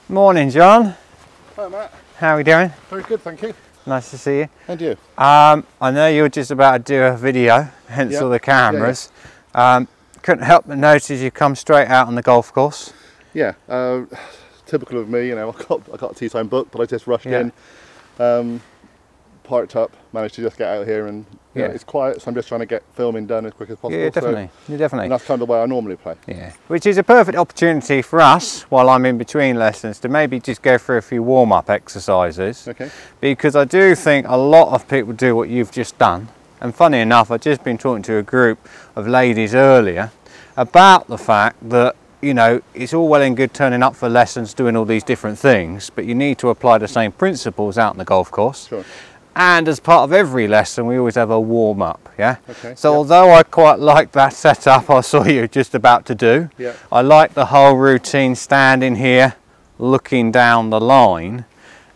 Morning, John. Hi, Matt. How are we doing? Very good, thank you. Nice to see you. And you? I know you were just about to do a video, hence all the cameras. Couldn't help but notice you come straight out on the golf course. Yeah, typical of me, you know, I got a tee time booked, but I just rushed in, parked up, managed to just get out here, and you know, it's quiet, so I'm just trying to get filming done as quick as possible. Yeah, definitely. So, definitely. And that's kind of the way I normally play. Yeah, which is a perfect opportunity for us, while I'm in between lessons, to maybe just go through a few warm-up exercises. Okay. Because I do think a lot of people do what you've just done. And funny enough, I've just been talking to a group of ladies earlier about the fact that, you know, it's all well and good turning up for lessons, doing all these different things, but you need to apply the same principles out on the golf course. Sure. And as part of every lesson, we always have a warm-up, yeah? Okay. So although I quite like that setup I saw you just about to do, I like the whole routine, standing here, looking down the line.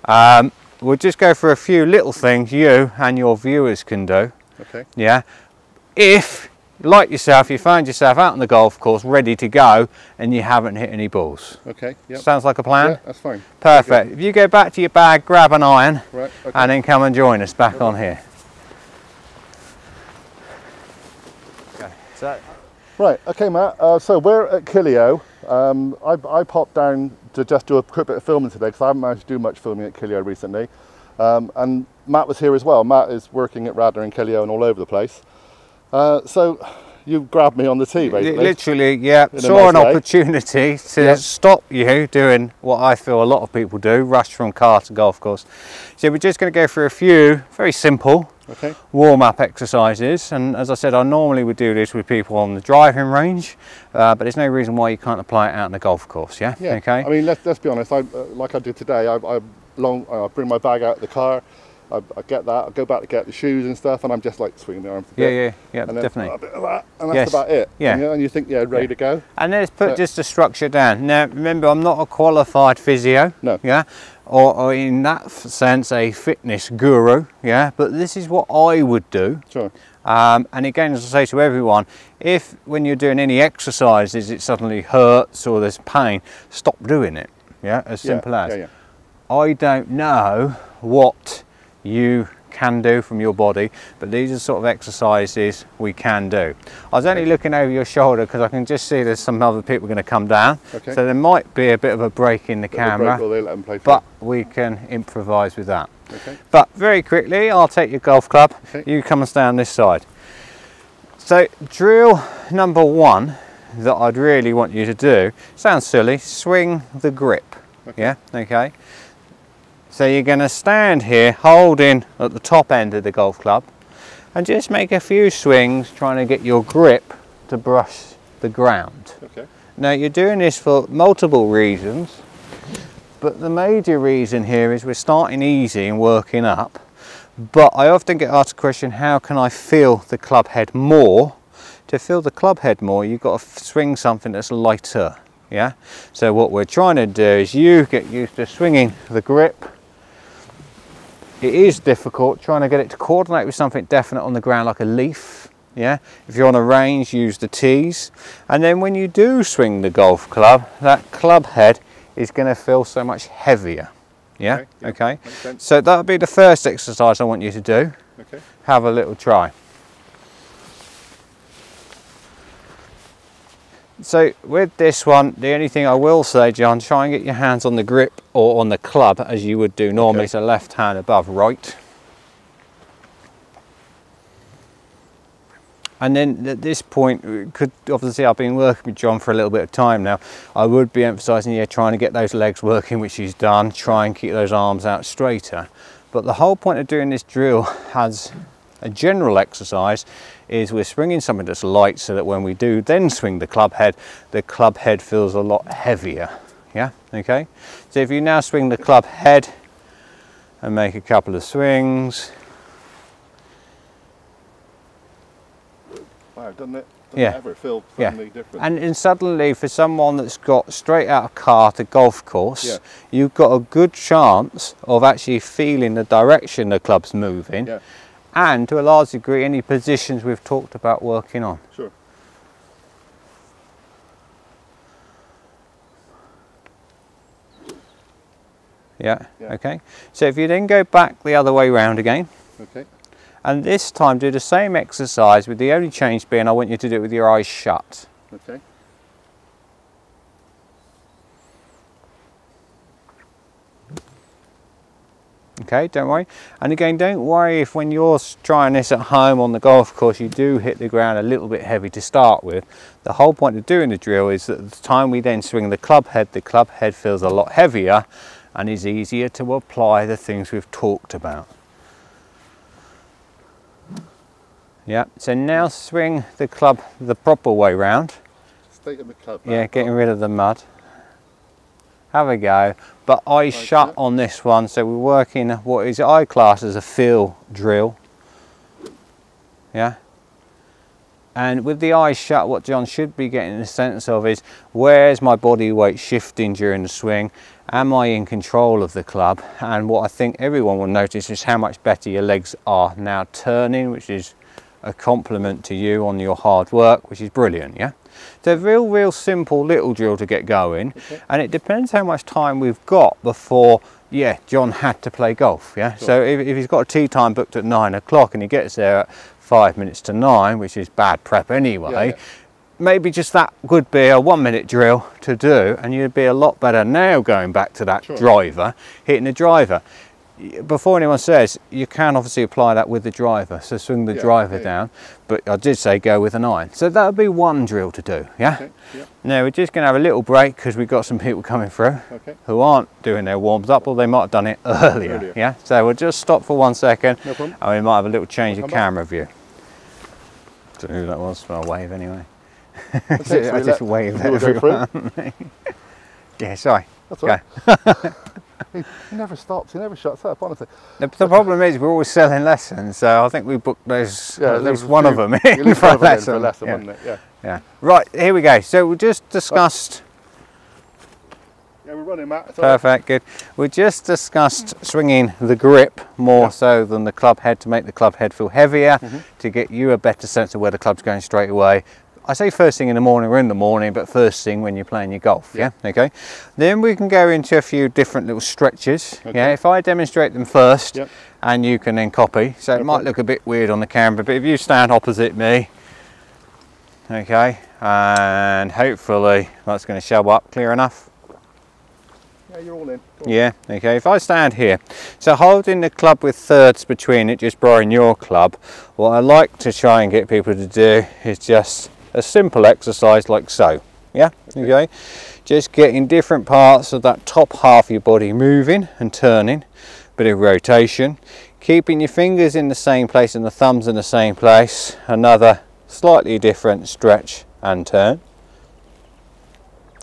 We'll just go for a few little things you and your viewers can do. Okay. Yeah. If, like yourself, you find yourself out on the golf course ready to go and you haven't hit any balls. Okay. Yep. Sounds like a plan? Yeah, that's fine. Perfect. If you go back to your bag, grab an iron, right, okay. and then come and join us back on here. Okay. So. Right, okay, Matt. So we're at Killiow. I popped down to just do a quick bit of filming today because I haven't managed to do much filming at Killiow recently. And Matt was here as well. Matt is working at Radnor and Killiow and all over the place. So you grabbed me on the tee, basically. Literally, yeah. Saw an opportunity to stop you doing what I feel a lot of people do, rush from car to golf course. So we're just going to go through a few very simple warm-up exercises. And as I said, I normally would do this with people on the driving range, but there's no reason why you can't apply it out on the golf course, yeah? Okay. I mean, let's be honest, like I did today, I bring my bag out of the car, I get that, I go back to get the shoes and stuff, and I'm just like swinging the arms a bit. Yeah, and then definitely. A bit of that, and that's about it. Yeah. And you think, ready to go. And let's put just the structure down. Now, remember, I'm not a qualified physio. No. Yeah. Or in that sense, a fitness guru. Yeah. But this is what I would do. Sure. And again, as I say to everyone, if when you're doing any exercises, it suddenly hurts or there's pain, stop doing it. Yeah. As simple as. I don't know what you can do from your body, but these are sort of exercises we can do. I was only looking over your shoulder because I can just see there's some other people going to come down, so there might be a bit of a break in the camera, but we can improvise with that. But very quickly, I'll take your golf club, you come and stand this side. So drill number one that I'd really want you to do, sounds silly, swing the grip. Okay. So you're going to stand here holding at the top end of the golf club and just make a few swings trying to get your grip to brush the ground. Now you're doing this for multiple reasons, but the major reason here is we're starting easy and working up, but I often get asked the question, how can I feel the club head more? To feel the club head more, you've got to swing something that's lighter. Yeah. So what we're trying to do is you get used to swinging the grip. It is difficult trying to get it to coordinate with something definite on the ground, like a leaf. Yeah. If you're on a range, use the tees. And then when you do swing the golf club, that club head is going to feel so much heavier. Yeah. Okay. So that'll be the first exercise I want you to do. Have a little try. So with this one, the only thing I will say, John, try and get your hands on the grip or on the club as you would do normally. So left hand above right. And then at this point, obviously I've been working with John for a little bit of time now. I would be emphasising, trying to get those legs working, which he's done. Try and keep those arms out straighter. But the whole point of doing this drill as a general exercise is we're swinging something that's light so that when we do then swing the club head feels a lot heavier. Yeah, okay. So if you now swing the club head and make a couple of swings. Wow, doesn't it ever feel suddenly different? And suddenly for someone that's got straight out of car to golf course, you've got a good chance of actually feeling the direction the club's moving. And to a large degree any positions we've talked about working on. Sure. Yeah. Okay. So if you then go back the other way round again. Okay. And this time do the same exercise, with the only change being I want you to do it with your eyes shut. Okay. Okay, don't worry. And again, don't worry if when you're trying this at home on the golf course you do hit the ground a little bit heavy to start with. The whole point of doing the drill is that at the time we then swing the club head feels a lot heavier and is easier to apply the things we've talked about. Yeah, so now swing the club the proper way round. State of the club. Yeah, getting rid of the mud. Have a go, but eyes shut on this one, so we're working what is I class as a feel drill. Yeah. And with the eyes shut, what John should be getting a sense of is, where's my body weight shifting during the swing? Am I in control of the club? And what I think everyone will notice is how much better your legs are now turning, which is a compliment to you on your hard work, which is brilliant. Yeah. It's a real simple little drill to get going, and it depends how much time we've got before, yeah, John had to play golf. Yeah. Sure. So if he's got a tee time booked at 9 o'clock and he gets there at 5 minutes to 9, which is bad prep anyway, maybe just that would be a 1 minute drill to do, and you'd be a lot better now going back to that driver, hitting the driver. Before anyone says, you can obviously apply that with the driver, so swing the driver down, but I did say go with an iron. So that would be one drill to do, yeah? Now we're just going to have a little break because we've got some people coming through who aren't doing their warms up, or they might have done it earlier. Yeah? So we'll just stop for 1 second, and we might have a little change of camera view. Don't know who that was, but I'll wave anyway. I just wave at everyone. Yeah, sorry. That's right. He never stops, he never shuts up, honestly. The problem is we're always selling lessons, so I think we booked those, at least one of them in for a lesson. Wasn't it? Yeah. Right, here we go. So we just discussed... Yeah, we're running, Matt. Perfect, good. We just discussed swinging the grip more so than the club head, to make the club head feel heavier, to get you a better sense of where the club's going straight away. I say first thing in the morning or in the morning, but first thing when you're playing your golf, okay? Then we can go into a few different little stretches, if I demonstrate them first, and you can then copy. So it might look a bit weird on the camera, but if you stand opposite me, okay, and hopefully that's going to show up clear enough. Yeah, you're all in. Yeah, okay, if I stand here, so holding the club with thirds between it, just borrowing your club, what I like to try and get people to do is just a simple exercise like so, okay? Just getting different parts of that top half of your body moving and turning, bit of rotation, keeping your fingers in the same place and the thumbs in the same place, another slightly different stretch and turn,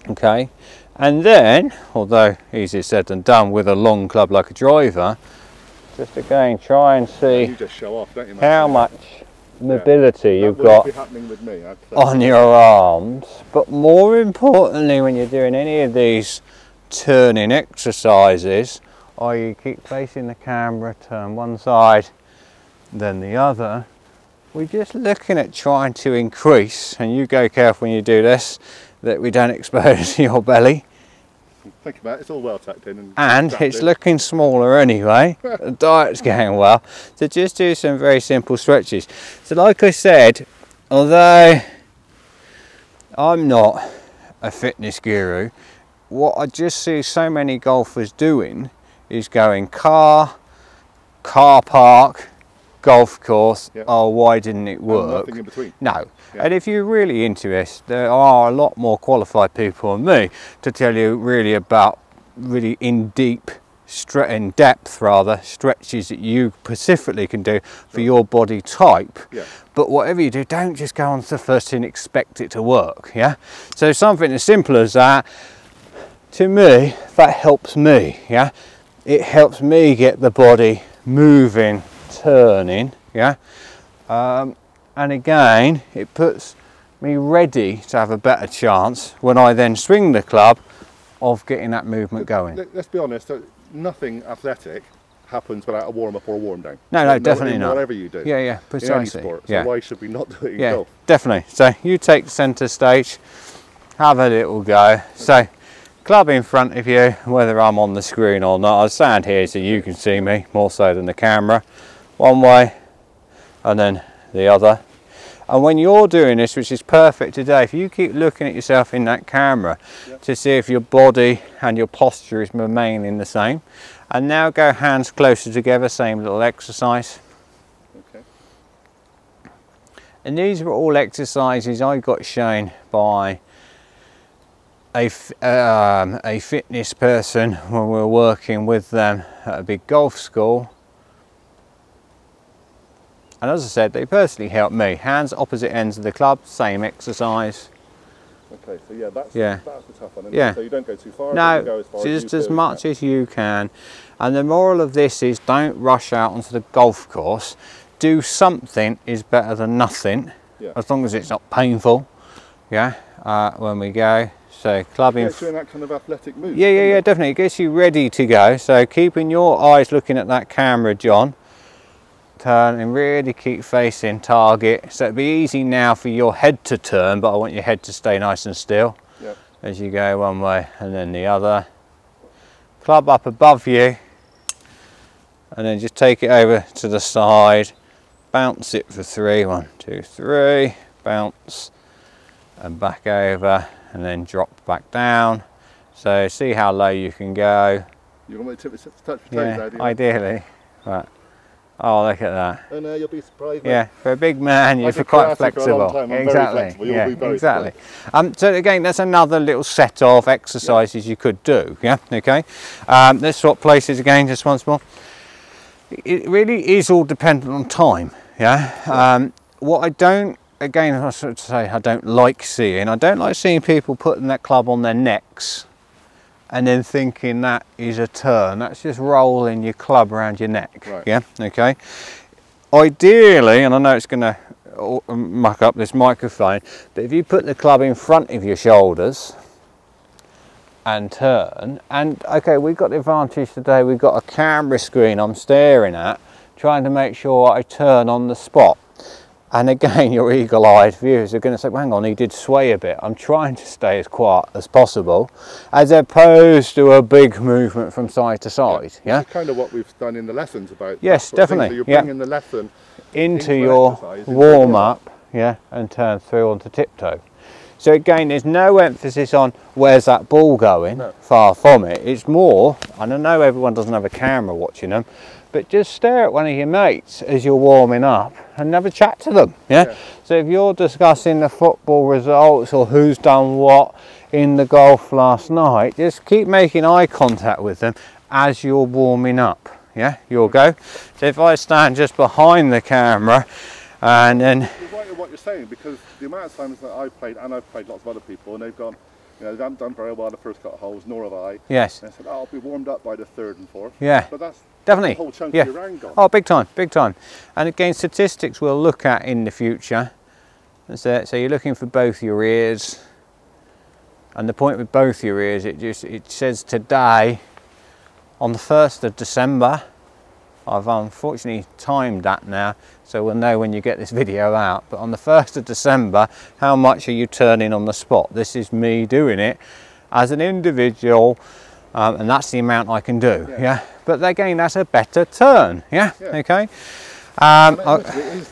okay? And then, although easier said than done with a long club like a driver, just again try and see you just show off, don't you, how much mobility you've got with me, on your arms. But more importantly, when you're doing any of these turning exercises, or you keep facing the camera, turn one side then the other, we're just looking at trying to increase, and you go careful when you do this, that we don't expose your belly. Think about it, it's all well tucked in. And it's looking smaller anyway. The diet's going well. So just do some very simple stretches. So like I said, although I'm not a fitness guru, what I just see so many golfers doing is going car park, golf course, oh, why didn't it work? And nothing in between. No. And if you're really into this, there are a lot more qualified people than me to tell you really about really in depth stretches that you specifically can do for your body type. But whatever you do, don't just go on to the first and expect it to work. So something as simple as that, to me, that helps me. It helps me get the body moving, turning, and again it puts me ready to have a better chance when I then swing the club of getting that movement going. Let's be honest, nothing athletic happens without a warm-up or a warm-down. No, definitely not. Whatever you do. Precisely. In any sport, so why should we not do it in golf? Definitely. So you take the centre stage, have a little go. So club in front of you, whether I'm on the screen or not. I stand here so you can see me more so than the camera. One way and then the other. And when you're doing this, which is perfect today, if you keep looking at yourself in that camera to see if your body and your posture is remaining the same. And now go hands closer together, same little exercise. Okay. And these were all exercises I got shown by a fitness person when we were working with them at a big golf school. And as I said, they personally helped me. Hands opposite ends of the club, same exercise. Okay, so yeah, that's the tough one. Isn't it? So you don't go too far. No, you go as far just as much as you can. And the moral of this is don't rush out onto the golf course. Do something is better than nothing, as long as it's not painful. Yeah, when we go. So clubbing. Yeah, doing that kind of athletic move. Yeah, definitely. It gets you ready to go. So keeping your eyes looking at that camera, John. Turn and really keep facing target. So it'll be easy now for your head to turn, but I want your head to stay nice and still as you go one way and then the other. Club up above you and then just take it over to the side. Bounce it for 3. 1, 2, 3. Bounce and back over and then drop back down. So see how low you can go. You want me to touch your toes there, do you? Ideally. Right. Oh, look at that. And you'll be surprised. Yeah, for a big man, you're quite flexible. Exactly. Yeah, exactly. So again, that's another little set of exercises you could do. Yeah, okay. Let's swap places again just once more. It really is all dependent on time. Yeah. What I don't, again, I should say, I don't like seeing people putting that club on their necks and then thinking that is a turn. That's just rolling your club around your neck. Right. Yeah, okay. Ideally, and I know it's going to muck up this microphone, but if you put the club in front of your shoulders and turn, and okay, we've got the advantage today, we've got a camera screen I'm staring at, trying to make sure I turn on the spot. And again, your eagle-eyed viewers are going to say, well, hang on, he did sway a bit. I'm trying to stay as quiet as possible, as opposed to a big movement from side to side. Yeah, Which is kind of what we've done in the lessons about. Yes, definitely. So you're bringing the lesson into your warm-up, and turn through onto tiptoe. So again, there's no emphasis on where's that ball going, far from it. It's more, and I know everyone doesn't have a camera watching them, but just stare at one of your mates as you're warming up and have a chat to them. Yeah? So if you're discussing the football results or who's done what in the golf last night, just keep making eye contact with them as you're warming up. Yeah, you'll go. So if I stand just behind the camera and then... You're right in what you're saying, because the amount of times that I've played, and I've played lots of other people, and they've gone, you know, they haven't done very well the first couple of holes, nor have I. Yes. And I said, oh, I'll be warmed up by the 3rd and 4th. Yeah. But that's definitely. the whole chunk of your round gone. Oh, big time, big time. And again, statistics we'll look at in the future. So you're looking for both your ears. And the point with both your ears, it says today, on the 1st of December, I've unfortunately timed that now, so we'll know when you get this video out, but on the 1st of December, how much are you turning on the spot? This is me doing it as an individual, and that's the amount I can do. Yeah. But again, that's a better turn. Yeah. Okay. It is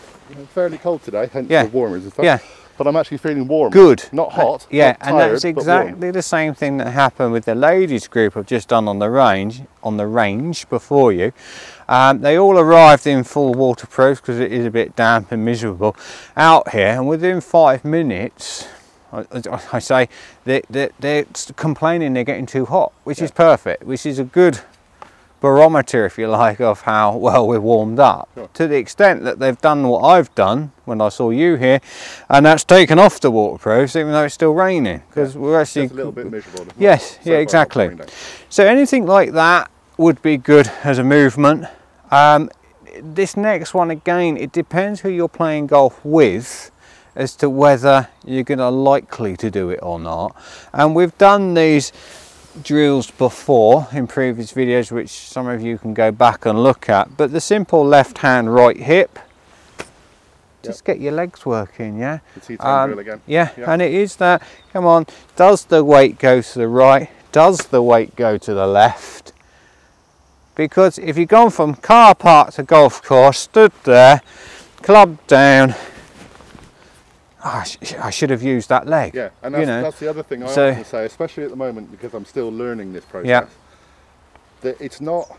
fairly cold today, hence the warmers and stuff. Yeah. But I'm actually feeling warm. Good. Not hot. Yeah, not tired, and that's exactly the same thing that happened with the ladies group I've just done on the range before you. They all arrived in full waterproof because it is a bit damp and miserable out here, and within 5 minutes, I say, they're complaining they're getting too hot, which is perfect, which is a good barometer, if you like, of how well we're warmed up. Sure. To the extent that they've done what I've done when I saw you here, and that's taken off the waterproofs even though it's still raining, because we're actually it's a little bit miserable. Yes, yeah, exactly. So anything like that would be good as a movement. This next one, again, it depends who you're playing golf with as to whether you're going to likely to do it or not. And we've done these drills before in previous videos, which some of you can go back and look at, but the simple left hand right hip, just get your legs working. Drill again. And it is that, come on, does the weight go to the right, does the weight go to the left? Because if you've gone from car park to golf course, stood there, club down, oh, I should have used that leg. Yeah, and that's the other thing I often say, especially at the moment, because I'm still learning this process, that it's not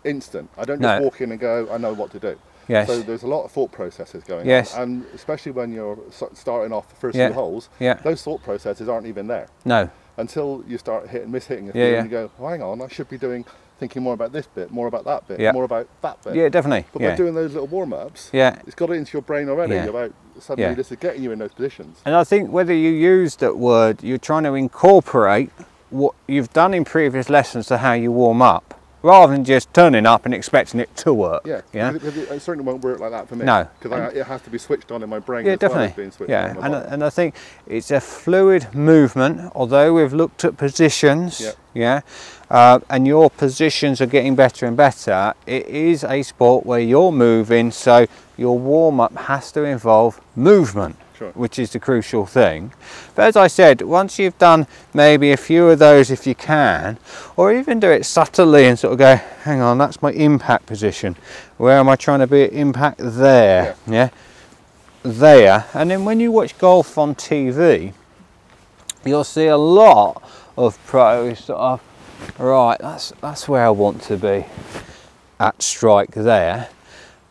instant. I don't just walk in and go, I know what to do. Yes. So there's a lot of thought processes going on, and especially when you're starting off the first few holes, those thought processes aren't even there. No. Until you start mishitting a few, and you go, oh, hang on, I should be thinking more about this bit, more about that bit, more about that bit. Yeah, definitely. But by doing those little warm-ups, it's got it into your brain already about suddenly this is getting you in those positions. And I think whether you use that word, you're trying to incorporate what you've done in previous lessons to how you warm up, rather than just turning up and expecting it to work. Yeah, it certainly won't work like that for me. No. Because it has to be switched on in my brain as well as being switched on in my body. And I think it's a fluid movement, although we've looked at positions, and your positions are getting better and better, it is a sport where you're moving, so your warm-up has to involve movement. Sure. Which is the crucial thing. But as I said, once you've done maybe a few of those, if you can, or even do it subtly and sort of go, hang on, that's my impact position. Where am I trying to be at impact? There, there. And then when you watch golf on TV, you'll see a lot of pros sort of, right, that's where I want to be at strike there.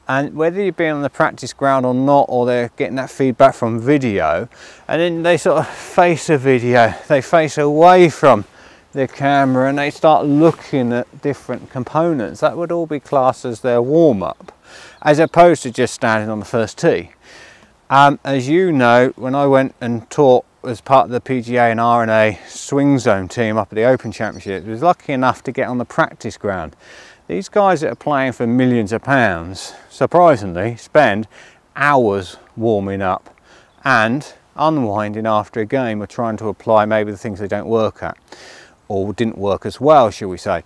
And whether you've been on the practice ground or not, or they're getting that feedback from video, and then they sort of face a video, they face away from the camera and they start looking at different components, that would all be classed as their warm-up, as opposed to just standing on the first tee. As you know, when I went and taught as part of the PGA and R&A swing zone team up at the Open Championship, I was lucky enough to get on the practice ground. These guys that are playing for millions of pounds, surprisingly, spend hours warming up and unwinding after a game, or trying to apply maybe the things they don't work at, or didn't work as well, shall we say.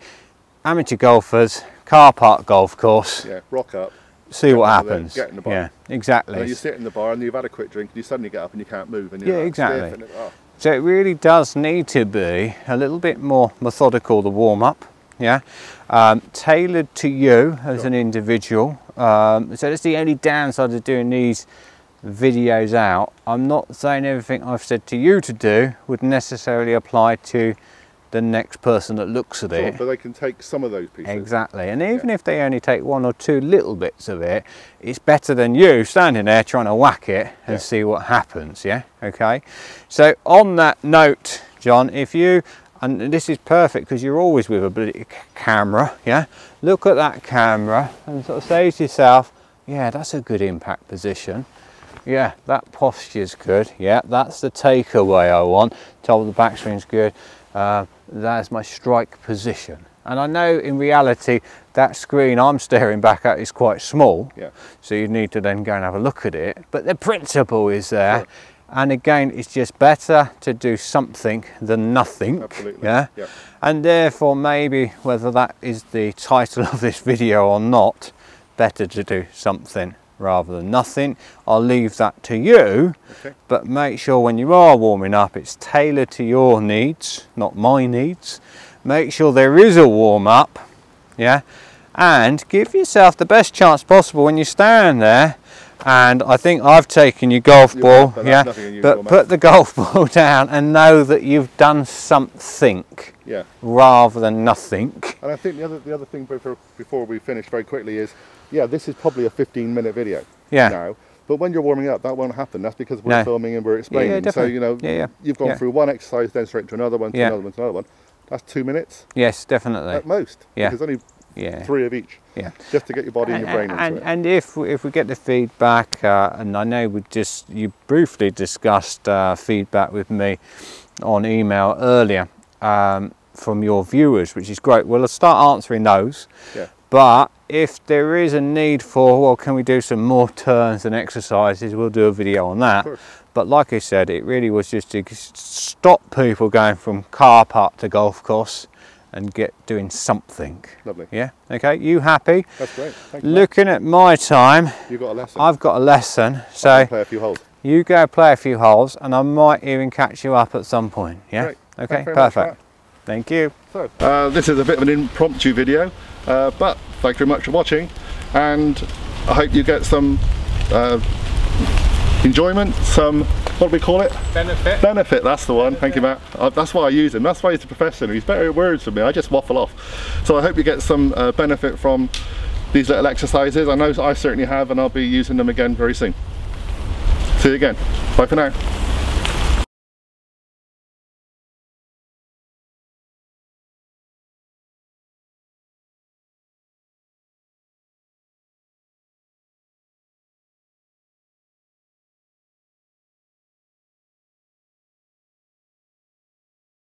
Amateur golfers, car park golf course. Yeah, rock up. See what happens. Get in the bar. Yeah, exactly. And you sit in the bar and you've had a quick drink and you suddenly get up and you can't move. And you're exactly. Stiff and So it really does need to be a little bit more methodical, the warm-up. Tailored to you as an individual. So that's the only downside of doing these videos out. I'm not saying everything I've said to you to do would necessarily apply to the next person that looks at it. But they can take some of those pieces. Exactly, and even if they only take one or two little bits of it, it's better than you standing there trying to whack it and see what happens, okay? So on that note, John, if you, and this is perfect because you're always with a camera, look at that camera and sort of say to yourself, yeah, that's a good impact position. Yeah, that posture's good. Yeah, that's the takeaway I want. Told the backswing's good. That's my strike position. And I know in reality that screen I'm staring back at is quite small. So you need to then go and have a look at it. But the principle is there. Sure. And again, it's just better to do something than nothing. Absolutely. And therefore, maybe whether that is the title of this video or not, better to do something rather than nothing. I'll leave that to you, but make sure when you are warming up, it's tailored to your needs, not my needs. Make sure there is a warm-up, and give yourself the best chance possible when you stand there. And I think I've taken your golf ball, but put the golf ball down and know that you've done something rather than nothing. And I think the other thing before we finish very quickly is, this is probably a 15-minute video now, but when you're warming up, that won't happen. That's because we're filming and we're explaining. So, you know, you've gone through one exercise, then straight to another one, to another one, to another one. That's 2 minutes. Yes, definitely. At most. Because only 3 of each. Just to get your body and your brain into it. And if we get the feedback, and I know you briefly discussed feedback with me on email earlier from your viewers, which is great. Well, I'll start answering those. But if there is a need for, well, can we do some more turns and exercises, we'll do a video on that. But like I said, it really was just to stop people going from car park to golf course and doing something. Lovely. Yeah, okay, you happy? That's great. Thank you. Looking at my time, you've got a lesson. I've got a lesson, so I'll play a few holes. You go play a few holes and I might even catch you up at some point. Yeah? Great. Okay, perfect. Thank you. So, this is a bit of an impromptu video, but thank you very much for watching, and I hope you get some enjoyment, some, what do we call it? Benefit. Benefit, that's the one. Thank you, Matt. That's why I use him. That's why he's a professional. He's better at words than me. I just waffle off. So I hope you get some benefit from these little exercises. I know I certainly have, and I'll be using them again very soon. See you again. Bye for now.